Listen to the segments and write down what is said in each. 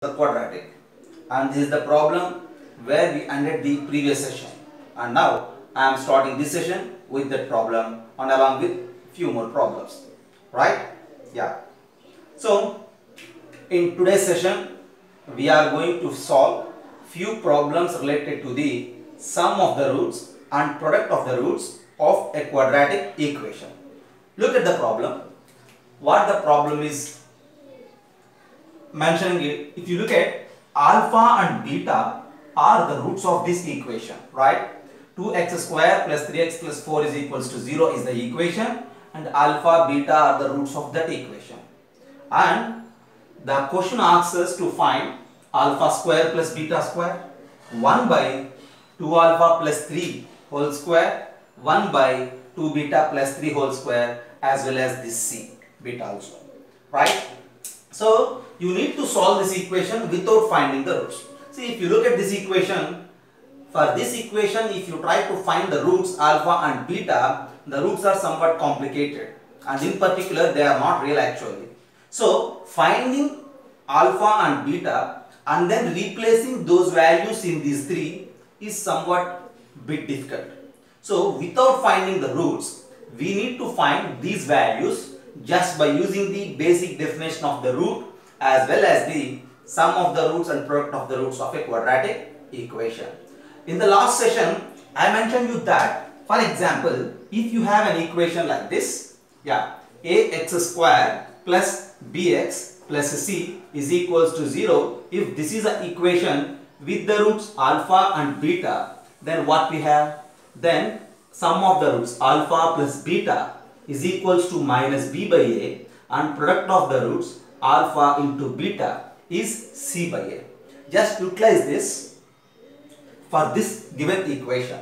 the quadratic, and this is the problem where we ended the previous session, and now I am starting this session with that problem and along with few more problems, right? Yeah. So in today's session we are going to solve few problems related to the sum of the roots and product of the roots of a quadratic equation. Look at the problem. What the problem is mentioning it, if you look at alpha and beta are the roots of this equation, right? 2x square plus 3x plus 4 is equals to 0 is the equation, and alpha beta are the roots of that equation. And the question asks us to find alpha square plus beta square, 1 by 2 alpha plus 3 whole square, 1 by 2 beta plus 3 whole square, as well as this c beta also, right? So you need to solve this equation without finding the roots. See, if you look at this equation, for this equation if you try to find the roots alpha and beta, the roots are somewhat complicated, and in particular they are not real actually. So finding alpha and beta and then replacing those values in these three is somewhat bit difficult. So without finding the roots, we need to find these values just by using the basic definition of the root as well as the sum of the roots and product of the roots of a quadratic equation. In the last session I mentioned you that, for example, if you have an equation like this, ax square plus bx plus c is equals to 0, if this is an equation with the roots alpha and beta, then what we have? Then sum of the roots alpha plus beta is equals to minus b by a, and product of the roots alpha into beta is c by a. Just utilize this for this given equation.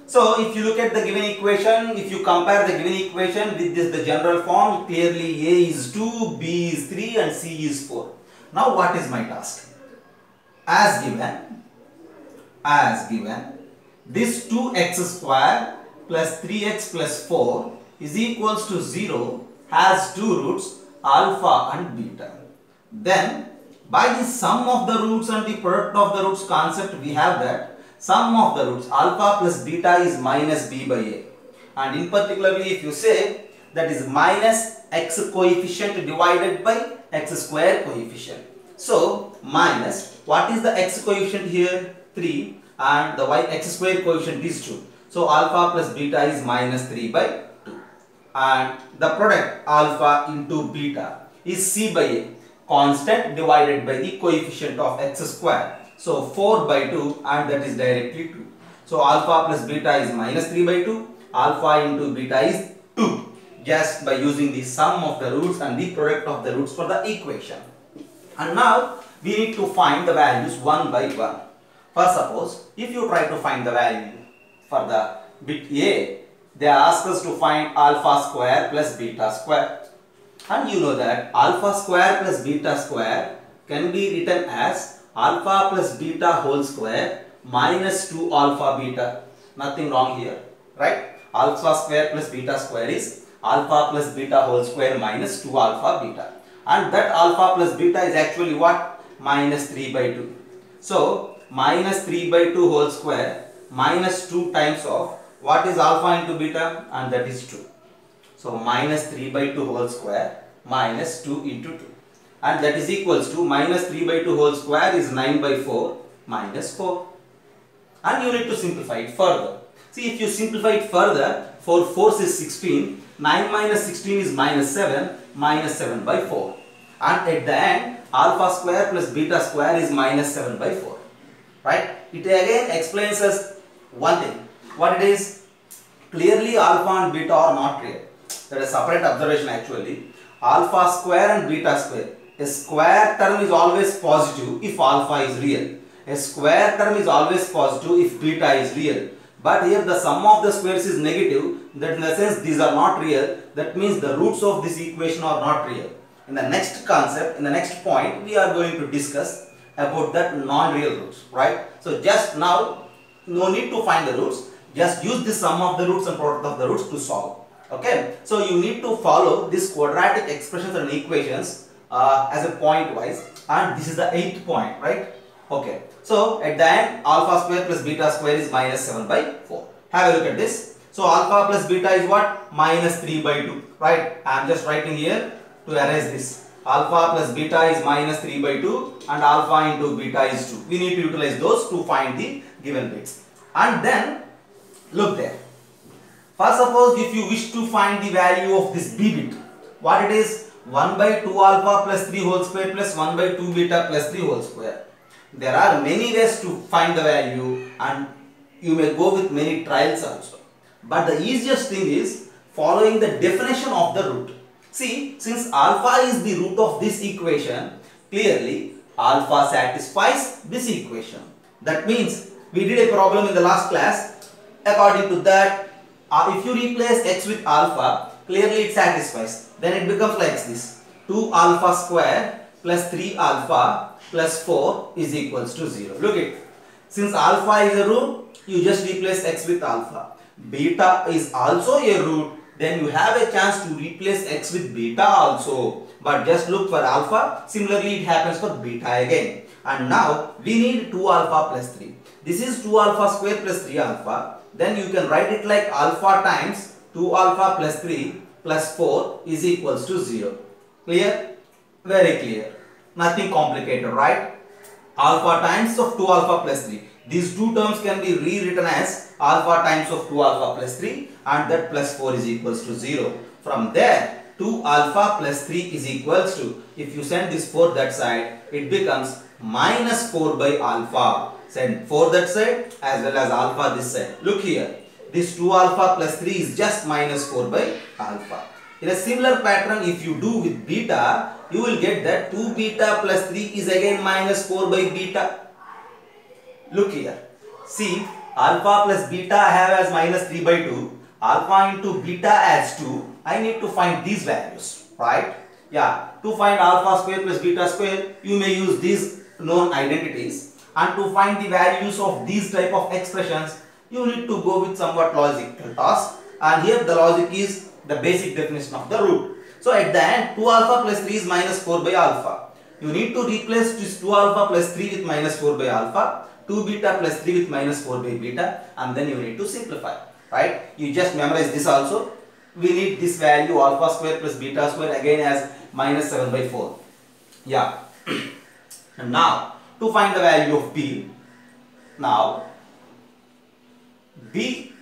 So if you look at the given equation, if you compare the given equation with this the general form, clearly a is 2, b is 3 and c is 4. Now what is my task? As given, this 2x square plus 3x plus 4 is equals to 0 has two roots alpha and beta. Then by the sum of the roots and the product of the roots concept, we have that sum of the roots alpha plus beta is minus b by a, and in particularly if you say that is minus x coefficient divided by x square coefficient. So minus, what is the x coefficient here? 3, and the x square coefficient is 2. So alpha plus beta is minus 3 by 2, and the product alpha into beta is c by a, constant divided by the coefficient of x square. So 4 by 2, and that is directly 2. So alpha plus beta is minus 3 by 2, alpha into beta is 2, just by using the sum of the roots and the product of the roots for the equation. And now we need to find the values one by one. First, suppose if you try to find the value for the bit a, they ask us to find alpha square plus beta square, and you know that alpha square plus beta square can be written as alpha plus beta whole square minus 2 alpha beta. Nothing wrong here, right? Alpha square plus beta square is alpha plus beta whole square minus 2 alpha beta, and that alpha plus beta is actually what? Minus 3 by 2. So minus 3 by 2 whole square minus 2 times of what is alpha into beta, and that is 2. So minus 3 by 2 whole square minus 2 into 2, and that is equals to minus 3 by 2 whole square is 9 by 4 minus 4. And you need to simplify it further. See, if you simplify it further, 4 4 is 16, 9 minus 16 is minus 7 by 4. And at the end, alpha square plus beta square is minus 7 by 4. Right? It again explains us one thing. What it is? Clearly alpha and beta are not real. That is a separate observation actually. Alpha square and beta square. A square term is always positive if alpha is real. A square term is always positive if beta is real. But here the sum of the squares is negative. That in the sense these are not real. That means the roots of this equation are not real. In the next concept, in the next point, we are going to discuss about that non-real roots, right? So just now, no need to find the roots. Just use the sum of the roots and product of the roots to solve. Okay, so you need to follow this quadratic expressions and equations as a point wise, and this is the 8th point, right? Okay, so at the end alpha square plus beta square is minus 7 by 4. Have a look at this. So alpha plus beta is what? Minus 3 by 2, right? I am just writing here to erase this. Alpha plus beta is minus 3 by 2 and alpha into beta is 2. We need to utilize those to find the given bits. And then look there. First, suppose if you wish to find the value of this b bit, what it is? 1 by 2 alpha plus 3 whole square plus 1 by 2 beta plus 3 whole square. There are many ways to find the value and you may go with many trials also. But the easiest thing is following the definition of the root. See, since alpha is the root of this equation, clearly alpha satisfies this equation. That means we did a problem in the last class. According to that, if you replace x with alpha, clearly it satisfies. Then it becomes like this. 2 alpha square plus 3 alpha plus 4 is equals to 0. Look it. Since alpha is a root, you just replace x with alpha. Beta is also a root. Then you have a chance to replace x with beta also. But just look for alpha. Similarly, it happens for beta again. And now we need 2 alpha plus 3. This is 2 alpha square plus 3 alpha. Then you can write it like alpha times 2 alpha plus 3 plus 4 is equals to 0. Clear? Very clear. Nothing complicated, right? Alpha times of 2 alpha plus 3. These two terms can be rewritten as alpha times of 2 alpha plus 3 and that plus 4 is equals to 0. From there, 2 alpha plus 3 is equals to, if you send this 4 that side, it becomes minus 4 by alpha. Send 4 that side as well as alpha this side. Look here, this 2 alpha plus 3 is just minus 4 by alpha. In a similar pattern, if you do with beta, you will get that 2 beta plus 3 is again minus 4 by beta. Look here. See, alpha plus beta I have as minus 3 by 2. Alpha into beta as 2. I need to find these values, right? Yeah. To find alpha square plus beta square, you may use these known identities. And to find the values of these type of expressions, you need to go with somewhat logical task. And here the logic is the basic definition of the root. So at the end, 2 alpha plus 3 is minus 4 by alpha. You need to replace this 2 alpha plus 3 with minus 4 by alpha. 2 beta plus 3 with minus 4 by beta, and then you need to simplify, right? You just memorize this also. We need this value alpha square plus beta square again as minus 7 by 4. Yeah. And now to find the value of b, now b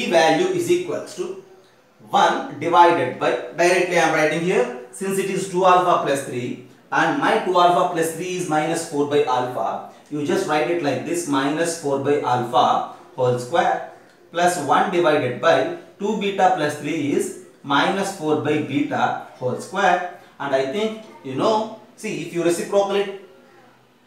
value is equals to 1 divided by, directly I am writing here, since it is 2 alpha plus 3 and my 2 alpha plus 3 is minus 4 by alpha, you just write it like this, minus 4 by alpha whole square plus 1 divided by 2 beta plus 3 is minus 4 by beta whole square. And I think you know, see, if you reciprocate,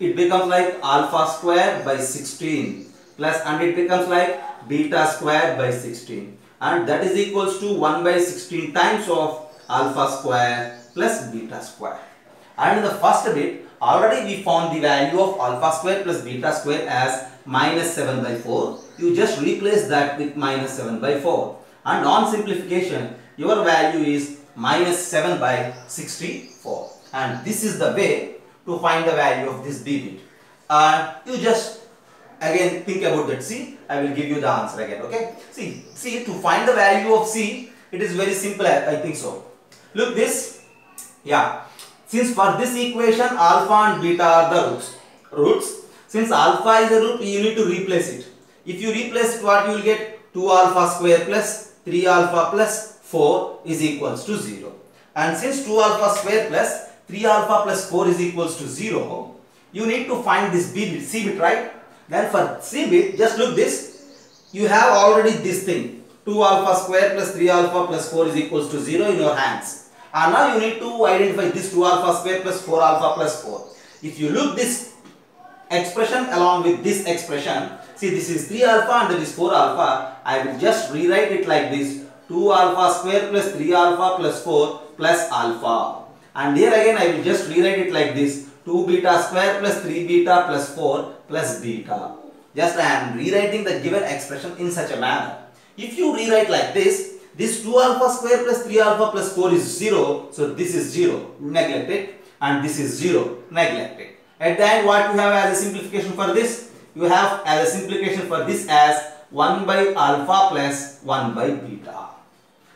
it becomes like alpha square by 16 plus, and it becomes like beta square by 16, and that is equals to 1 by 16 times of alpha square plus beta square. And in the first bit, already we found the value of alpha square plus beta square as minus 7 by 4. You just replace that with minus 7 by 4. And on simplification, your value is minus 7 by 64. And this is the way to find the value of this b bit. And you just again think about that. See, I will give you the answer again. Okay. See, to find the value of c, it is very simple. I think so. Look this. Yeah. Since for this equation alpha and beta are the roots. Since alpha is a root, you need to replace it. If you replace it, what you will get? 2 alpha square plus 3 alpha plus 4 is equals to 0. And since 2 alpha square plus 3 alpha plus 4 is equals to 0, you need to find this b bit, c bit, right? Then for c bit, just look this. You have already this thing. 2 alpha square plus 3 alpha plus 4 is equals to 0 in your hands. And now you need to identify this 2 alpha square plus 4 alpha plus 4. If you look this expression along with this expression, see, this is 3 alpha and that is 4 alpha. I will just rewrite it like this: 2 alpha square plus 3 alpha plus 4 plus alpha. And here again I will just rewrite it like this: 2 beta square plus 3 beta plus 4 plus beta. Just I am rewriting the given expression in such a manner. If you rewrite like this 2 alpha square plus 3 alpha plus 4 is 0, so this is 0, neglect it. and this is 0, neglect it. At the end, what you have as a simplification for this? You have as a simplification for this as 1 by alpha plus 1 by beta.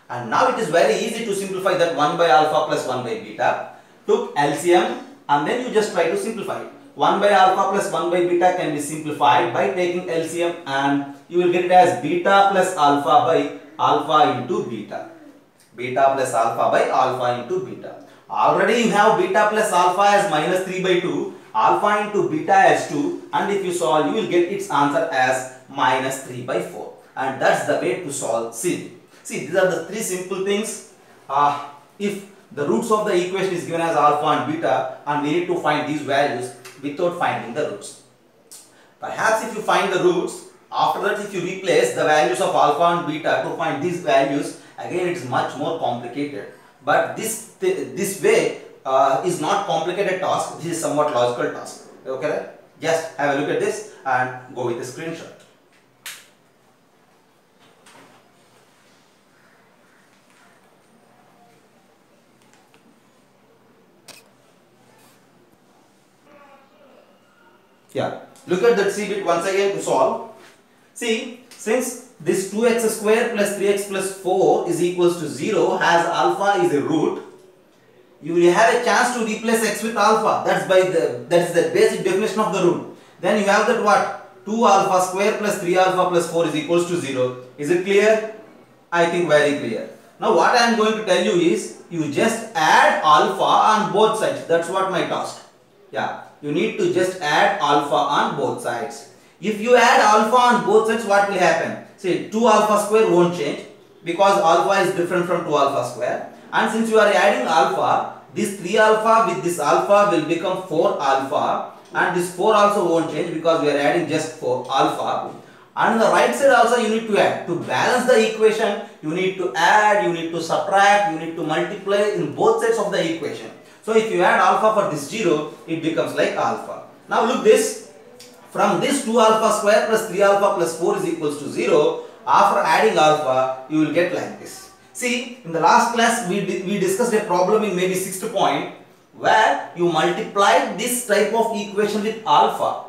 And now it is very easy to simplify that 1 by alpha plus 1 by beta. Took LCM and then you just try to simplify it. 1 by alpha plus 1 by beta can be simplified by taking LCM, and you will get it as beta plus alpha by alpha into beta. Beta plus alpha by alpha into beta. Already you have beta plus alpha as minus 3 by 2, alpha into beta as 2, and if you solve, you will get its answer as minus 3 by 4. And that's the way to solve C. See, these are the three simple things. If the roots of the equation is given as alpha and beta, and we need to find these values without finding the roots. Perhaps if you find the roots, after that if you replace the values of alpha and beta to find these values, again it is much more complicated. But this way is not complicated task. This is somewhat logical task. Okay, just have a look at this and go with the screenshot. Yeah, look at that C bit once again to solve. See, since this 2x square plus 3x plus 4 is equals to 0 has alpha is a root, you will have a chance to replace x with alpha. That's the basic definition of the root. Then you have that what? 2 alpha square plus 3 alpha plus 4 is equals to 0. Is it clear? I think very clear. Now what I am going to tell you is, you just add alpha on both sides. That's what my task. Yeah. You need to just add alpha on both sides. If you add alpha on both sides, what will happen? See, 2 alpha square won't change because alpha is different from 2 alpha square. And since you are adding alpha, this 3 alpha with this alpha will become 4 alpha, and this 4 also won't change because we are adding just 4 alpha. And on the right side also you need to add. To balance the equation, you need to add, you need to subtract, you need to multiply in both sides of the equation. So if you add alpha for this 0, it becomes like alpha. Now look this, from this 2 alpha square plus 3 alpha plus 4 is equals to 0, after adding alpha, you will get like this. See, in the last class we discussed a problem in maybe 6th point, where you multiplied this type of equation with alpha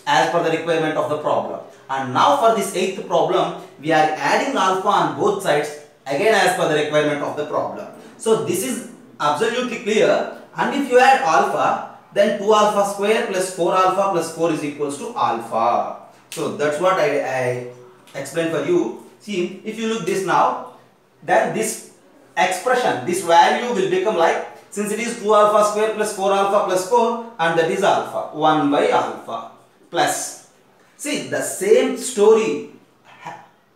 as per the requirement of the problem. And now for this 8th problem, we are adding alpha on both sides again as per the requirement of the problem. So this is absolutely clear. And if you add alpha, then 2 alpha square plus 4 alpha plus 4 is equals to alpha. So that's what I explained for you. See, if you look this now, then this expression, this value will become like, since it is 2 alpha square plus 4 alpha plus 4, and that is alpha, 1 by alpha plus. See, the same story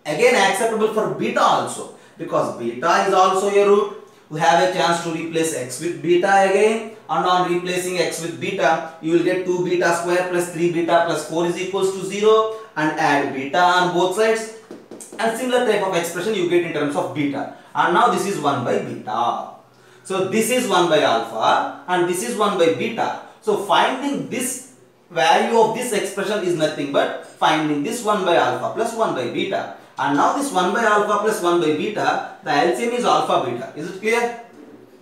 again acceptable for beta also, because beta is also a root. You have a chance to replace x with beta again, and on replacing x with beta, you will get 2 beta square plus 3 beta plus 4 is equals to 0, and add beta on both sides, and similar type of expression you get in terms of beta. And now this is 1 by beta. So this is 1 by alpha and this is 1 by beta. So finding this value of this expression is nothing but finding this 1 by alpha plus 1 by beta. And now this 1 by alpha plus 1 by beta, the LCM is alpha beta. Is it clear?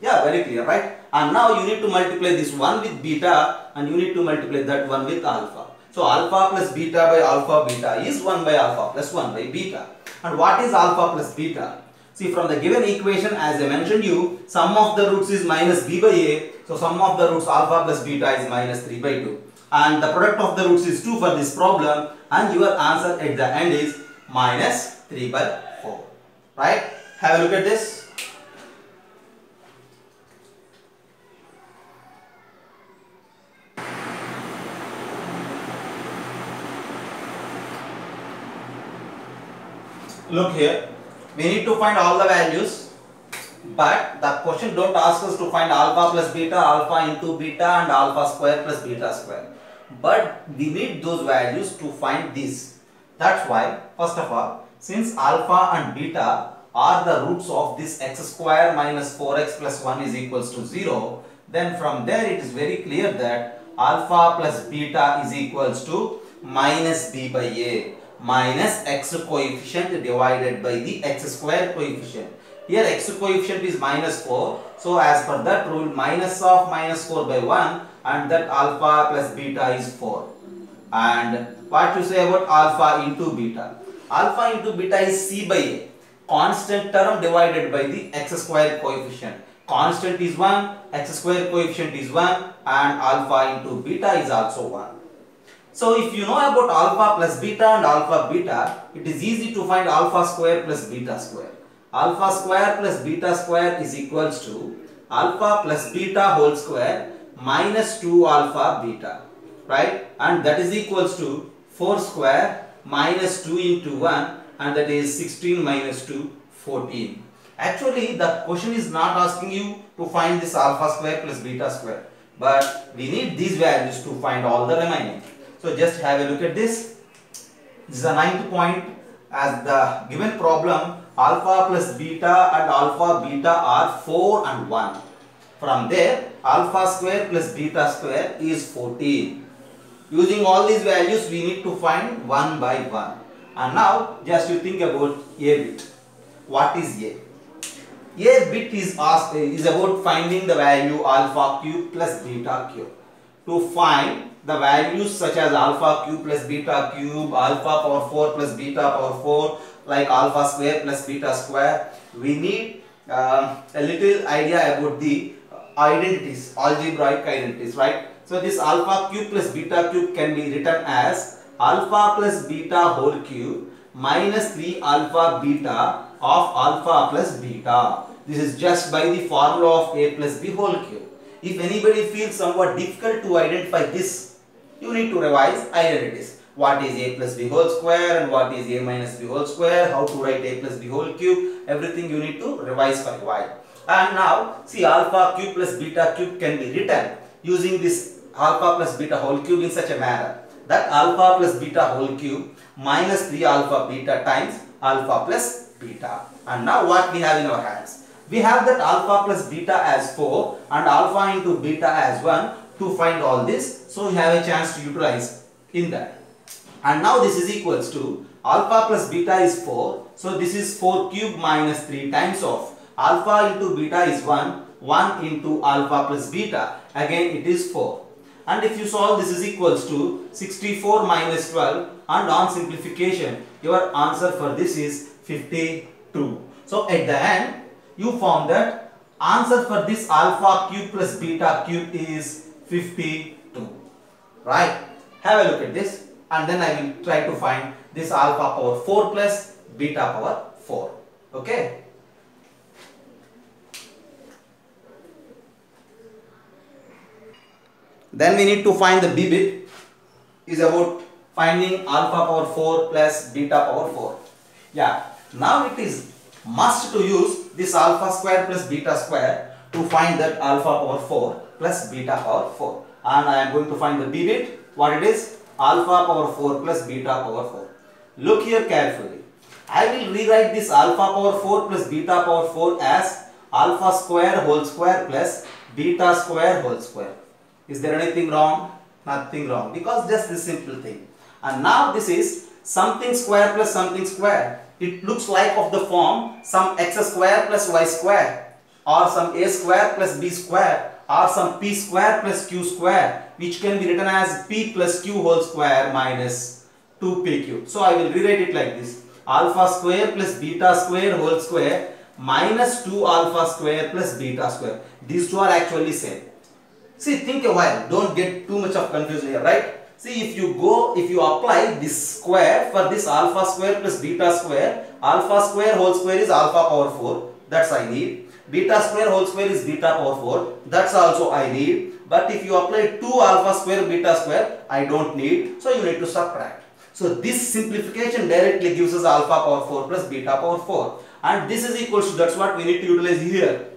Yeah, very clear, right? And now you need to multiply this 1 with beta and you need to multiply that 1 with alpha. So alpha plus beta by alpha beta is 1 by alpha plus 1 by beta. And what is alpha plus beta? See, from the given equation, as I mentioned you, sum of the roots is minus b by a. So sum of the roots alpha plus beta is minus 3 by 2. And the product of the roots is 2 for this problem, and your answer at the end is minus 3 by 4. Right? Have a look at this. Look here, we need to find all the values, but the question don't ask us to find alpha plus beta, alpha into beta and alpha square plus beta square. But we need those values to find this. That's why, first of all, since alpha and beta are the roots of this x square minus 4x plus 1 is equals to 0, then from there it is very clear that alpha plus beta is equals to minus b by a minus x coefficient divided by the x square coefficient. Here x coefficient is minus 4. So as per that rule, minus of minus 4 by 1, and that alpha plus beta is 4. And what to say about alpha into beta? Alpha into beta is c by a, constant term divided by the x square coefficient. Constant is 1, x square coefficient is 1, and alpha into beta is also 1. So if you know about alpha plus beta and alpha beta, it is easy to find alpha square plus beta square. Alpha square plus beta square is equals to alpha plus beta whole square minus 2 alpha beta, right? And that is equals to 4 square minus 2 into 1, and that is 16 minus 2, 14. Actually, the question is not asking you to find this alpha square plus beta square, but we need these values to find all the remaining. So just have a look at this. This is the 9th point. As the given problem, alpha plus beta and alpha beta are 4 and 1. From there, alpha square plus beta square is 14. Using all these values, we need to find one by one. And now, just you think about a bit. What is a? A bit is about finding the value alpha cube plus beta cube. To find the values such as alpha cube plus beta cube, alpha power 4 plus beta power 4, like alpha square plus beta square, we need a little idea about the identities, algebraic identities, right? So this alpha cube plus beta cube can be written as alpha plus beta whole cube minus 3 alpha beta of alpha plus beta. This is just by the formula of a plus b whole cube. If anybody feels somewhat difficult to identify this, you need to revise identities. What is a plus b whole square and what is a minus b whole square, how to write a plus b whole cube, everything you need to revise for a while. And now, see, alpha cube plus beta cube can be written using this alpha plus beta whole cube in such a manner that alpha plus beta whole cube minus 3 alpha beta times alpha plus beta. And now what we have in our hands? We have that alpha plus beta as 4 and alpha into beta as 1 to find all this. So we have a chance to utilize in that. And now this is equals to alpha plus beta is 4. So this is 4 cube minus 3 times of alpha into beta is 1. 1 into alpha plus beta. Again it is 4. And if you solve, this is equals to 64 minus 12, and on simplification your answer for this is 52. So at the end you found that answer for this alpha cube plus beta cube is 52. Right? Have a look at this, and then I will try to find this alpha power 4 plus beta power 4. Okay? Then we need to find the b bit, is about finding alpha power 4 plus beta power 4. Yeah, now it is must to use this alpha square plus beta square to find that alpha power 4 plus beta power 4. And I am going to find the b bit, what it is? Alpha power 4 plus beta power 4. Look here carefully. I will rewrite this alpha power 4 plus beta power 4 as alpha square whole square plus beta square whole square. Is there anything wrong? Nothing wrong, because just this simple thing. And now this is something square plus something square. It looks like of the form some x square plus y square, or some a square plus b square, or some p square plus q square, which can be written as p plus q whole square minus 2p cube. So I will rewrite it like this: alpha square plus beta square whole square minus 2 alpha square plus beta square. These two are actually same. See, think a while, don't get too much of confusion here, right? See, if you apply this square for this alpha square plus beta square, alpha square whole square is alpha power 4, that's I need. Beta square whole square is beta power 4, that's also I need. But if you apply 2 alpha square beta square, I don't need, so you need to subtract. So this simplification directly gives us alpha power 4 plus beta power 4. And this is equals to, that's what we need to utilize here.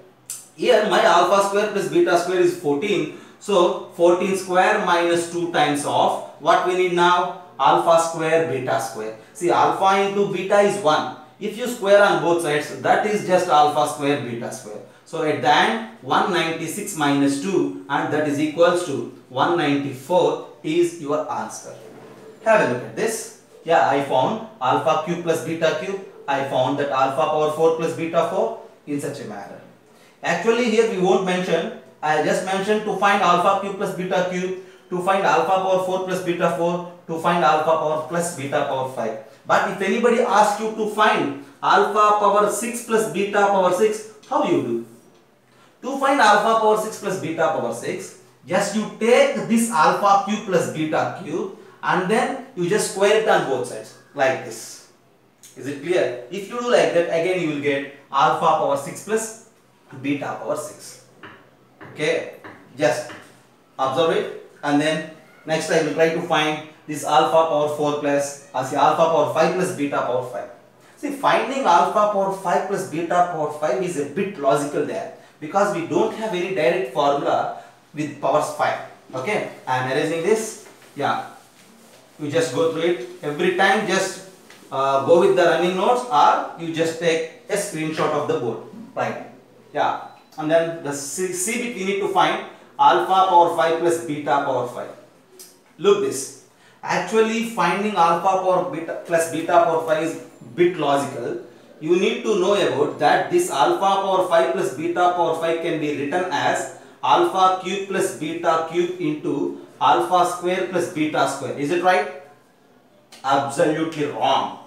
Here my alpha square plus beta square is 14. So 14 square minus 2 times of what we need now? Alpha square beta square. See, alpha into beta is 1. If you square on both sides, that is just alpha square beta square. So at the end 196 minus 2, and that is equals to 194 is your answer. Have a look at this. Yeah, I found alpha cube plus beta cube. I found that alpha power 4 plus beta 4. in such a manner. Actually here we won't mention, I just mentioned to find alpha cube plus beta cube, to find alpha power 4 plus beta 4, to find alpha power plus beta power 5. But if anybody asks you to find alpha power 6 plus beta power 6, how you do? To find alpha power 6 plus beta power 6, just you take this alpha cube plus beta cube and then you just square it on both sides like this. Is it clear? If you do like that, again you will get alpha power 6 plus beta power 6. Okay, just observe it, and then next I will try to find this alpha power 4 plus alpha power 5 plus beta power 5. See, finding alpha power 5 plus beta power 5 is a bit logical there, because we don't have any direct formula with powers 5. Okay, I am erasing this. Yeah, you just go through it every time. Just go with the running notes, or you just take a screenshot of the board, right? Yeah, and then the C bit we need to find alpha power 5 plus beta power 5. Look this. Actually, finding alpha power beta plus beta power 5 is bit logical. You need to know about that this alpha power 5 plus beta power 5 can be written as alpha cube plus beta cube into alpha square plus beta square. Is it right? Absolutely wrong.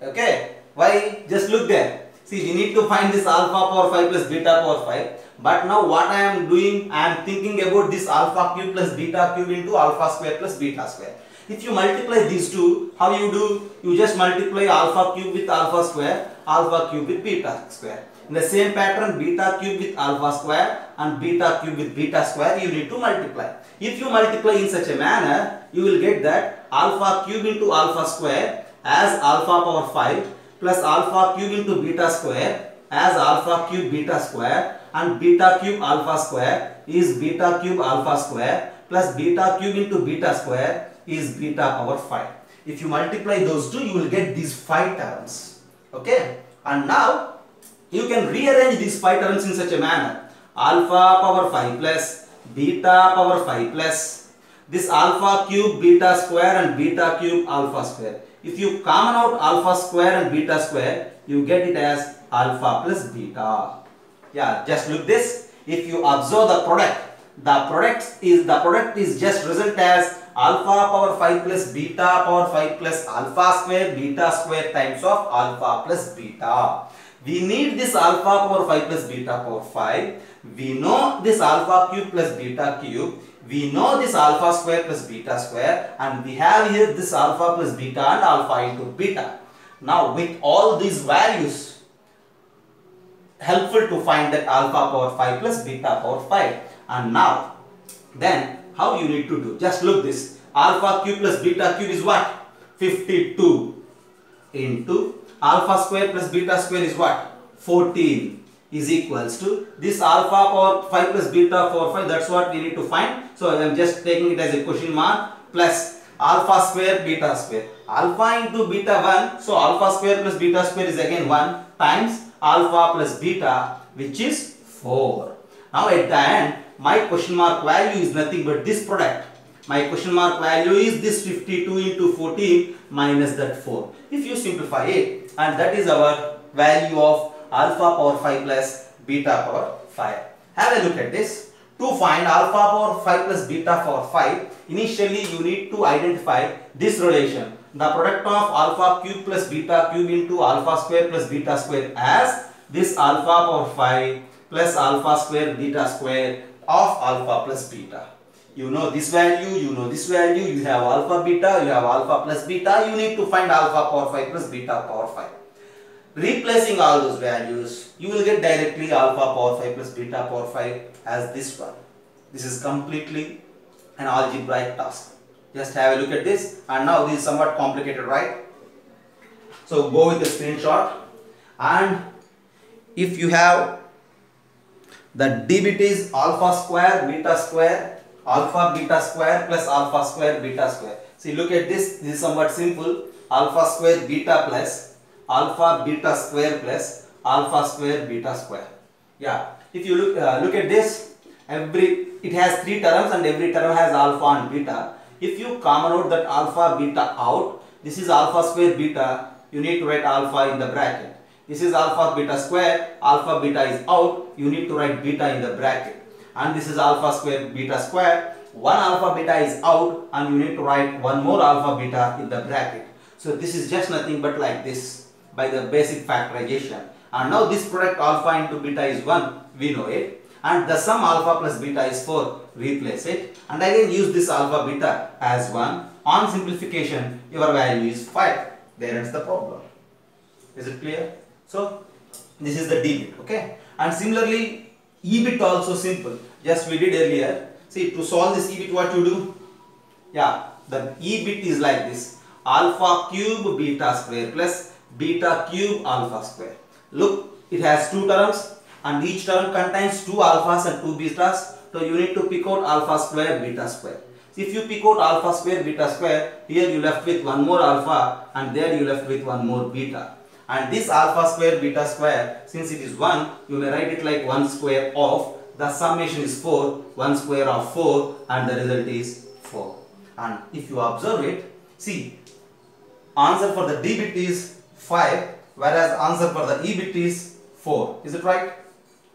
Okay. Why? Just look there. See, we need to find this alpha power 5 plus beta power 5. But now what I am doing, I am thinking about this alpha cube plus beta cube into alpha square plus beta square. If you multiply these two, how you do? You just multiply alpha cube with alpha square, alpha cube with beta square. In the same pattern, beta cube with alpha square and beta cube with beta square, you need to multiply. If you multiply in such a manner, you will get that alpha cube into alpha square as alpha power 5 plus alpha cube into beta square as alpha cube beta square, and beta cube alpha square is beta cube alpha square plus beta cube into beta square is beta power 5. If you multiply those two, you will get these 5 terms. Okay, and now you can rearrange these 5 terms in such a manner: alpha power 5 plus beta power 5 plus this alpha cube beta square and beta cube alpha square. If you common out alpha square and beta square, you get it as alpha plus beta. Yeah, just look this. If you observe the product is just result as alpha power 5 plus beta power 5 plus alpha square beta square times of alpha plus beta. We need this alpha power 5 plus beta power 5. We know this alpha cube plus beta cube. We know this alpha square plus beta square, and we have here this alpha plus beta and alpha into beta. Now with all these values, helpful to find that alpha power 5 plus beta power 5. And now then how you need to do? Just look this. Alpha cube plus beta cube is what? 52 into alpha square plus beta square is what? 14 is equals to this alpha power 5 plus beta power 5. That's what we need to find. So I am just taking it as a question mark, plus alpha square beta square. Alpha into beta 1. So alpha square plus beta square is again 1 times alpha plus beta, which is 4. Now at the end, my question mark value is nothing but this product. My question mark value is this 52 into 14 minus that 4. If you simplify it, and that is our value of alpha power 5 plus beta power 5. Have a look at this. To find alpha power 5 plus beta power 5, initially you need to identify this relation. The product of alpha cube plus beta cube into alpha square plus beta square as this alpha power 5 plus alpha square beta square of alpha plus beta. You know this value, you know this value, you have alpha beta, you have alpha plus beta, you need to find alpha power 5 plus beta power 5. Replacing all those values, you will get directly alpha power 5 plus beta power 5 as this one. This is completely an algebraic task. Just have a look at this, and now this is somewhat complicated, right? So go with the screenshot, and if you have the d bit is alpha square beta square, alpha beta square plus alpha square beta square. See, look at this. This is somewhat simple. Alpha square beta plus alpha beta square plus alpha square beta square. Yeah. If you look at this, it has 3 terms and every term has alpha and beta. If you common out that alpha beta out, this is alpha square beta. You need to write alpha in the bracket. This is alpha beta square. Alpha beta is out. You need to write beta in the bracket. And this is alpha square beta square. One alpha beta is out and you need to write one more alpha beta in the bracket. So this is just nothing but like this by the basic factorization. And now this product alpha into beta is 1. We know it. And the sum alpha plus beta is 4. Replace it. And again use this alpha beta as 1. On simplification, your value is 5. There ends the problem. Is it clear? So this is the D bit. Okay. And similarly, E bit also simple. Just we did earlier. See, to solve this E bit, what you do? Yeah, the E bit is like this. Alpha cube beta square plus beta cube alpha square. Look, it has two terms and each term contains two alphas and two betas. So you need to pick out alpha square beta square. So if you pick out alpha square beta square, here you left with one more alpha and there you left with one more beta. And this alpha square beta square, since it is 1, you may write it like 1 square of, the summation is 4, 1 square of 4 and the result is 4. And if you observe it, see, answer for the D bit is 5 whereas answer for the E bit is 4. Is it right?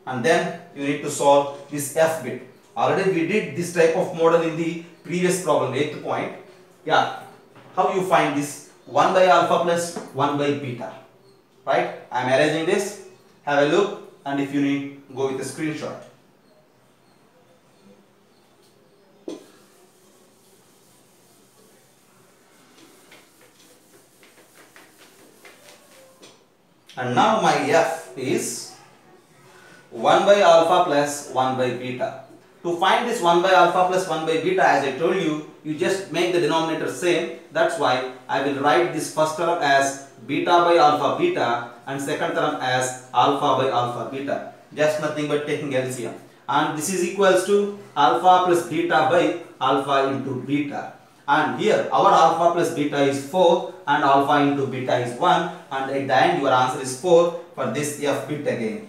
And then you need to solve this F bit. Already we did this type of model in the previous problem, 8th point. Yeah, how you find this 1 by alpha plus 1 by beta? Right? I am arranging this. Have a look and if you need, go with a screenshot. And now my F is 1 by alpha plus 1 by beta. To find this 1 by alpha plus 1 by beta, as I told you, you just make the denominator same. That's why I will write this first term as beta by alpha beta and second term as alpha by alpha beta. Just nothing but taking LCM. And this is equals to alpha plus beta by alpha into beta. And here our alpha plus beta is 4 and alpha into beta is 1 and at the end your answer is 4 for this F bit again.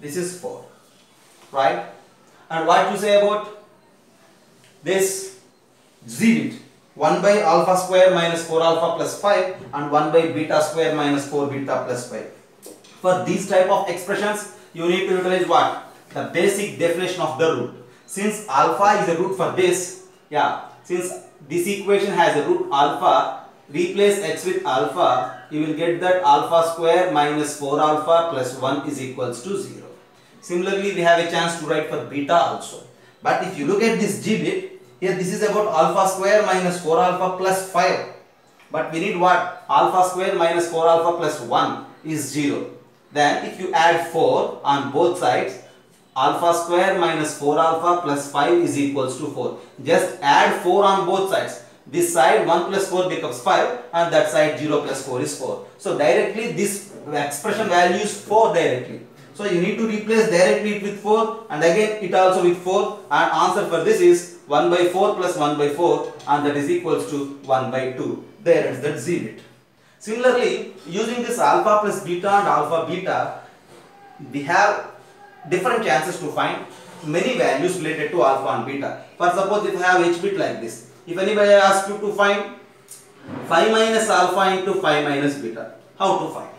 This is 4. Right? And what you say about this Z bit? 1 by alpha square minus 4 alpha plus 5 and 1 by beta square minus 4 beta plus 5. For these type of expressions, you need to utilize what? The basic definition of the root. Since alpha is a root for this, yeah, since this equation has a root alpha, replace x with alpha, you will get that alpha square minus 4 alpha plus 1 is equals to 0. Similarly, we have a chance to write for beta also. But if you look at this G bit, here this is about alpha square minus 4 alpha plus 5. But we need what? Alpha square minus 4 alpha plus 1 is 0. Then if you add 4 on both sides, alpha square minus 4 alpha plus 5 is equals to 4. Just add 4 on both sides. This side 1 plus 4 becomes 5 and that side 0 plus 4 is 4. So directly this expression value is 4 directly. So you need to replace directly it with 4 and again it also with 4 and answer for this is 1 by 4 plus 1 by 4 and that is equals to 1 by 2. There is that Z bit. Similarly, using this alpha plus beta and alpha beta, we have different chances to find many values related to alpha and beta. For suppose if I have H bit like this, if anybody asks you to find 5 minus alpha into 5 minus beta, how to find?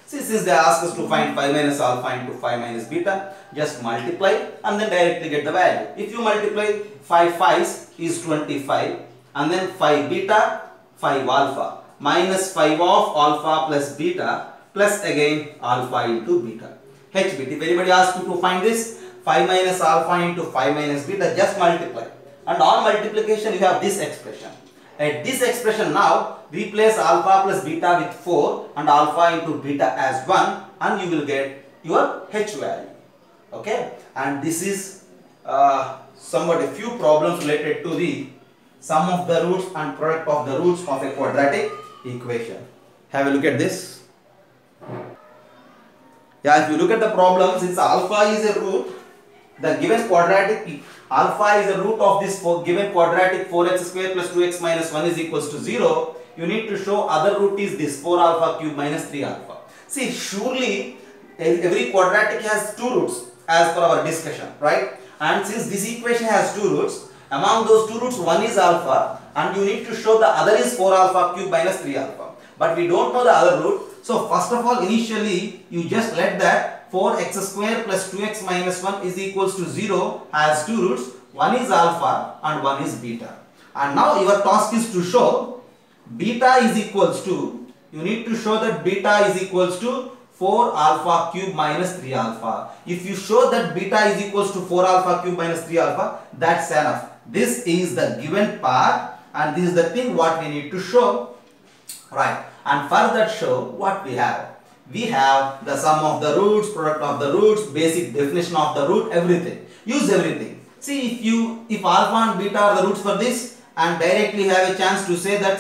See, since they ask us to find 5 minus alpha into 5 minus beta, just multiply and then directly get the value. If you multiply 5 5s is 25 and then 5 beta, 5 alpha minus 5 of alpha plus beta plus again alpha into beta. H bit. If anybody asks you to find this 5 minus alpha into 5 minus beta, just multiply. And on multiplication you have this expression. At this expression now, replace alpha plus beta with 4 and alpha into beta as 1 and you will get your H value. Okay. And this is somewhat a few problems related to the sum of the roots and product of the roots of a quadratic equation. Have a look at this. Yeah, if you look at the problem, since alpha is a root, the given quadratic alpha is a root of this given quadratic 4x square plus 2x minus 1 is equals to 0. You need to show other root is this 4 alpha cube minus 3 alpha. See, surely every quadratic has two roots as per our discussion, right? And since this equation has two roots, among those two roots one is alpha and you need to show the other is 4 alpha cube minus 3 alpha. But we don't know the other root. So first of all, initially you just let that 4x square plus 2x minus 1 is equals to 0 has two roots. One is alpha and one is beta. And now your task is to show beta is equals to, you need to show that beta is equals to 4 alpha cube minus 3 alpha. If you show that beta is equals to 4 alpha cube minus 3 alpha, that's enough. This is the given part and this is the thing what we need to show, right? And for that show, what we have? We have the sum of the roots, product of the roots, basic definition of the root, everything. Use everything. See, if alpha and beta are the roots for this, and directly have a chance to say that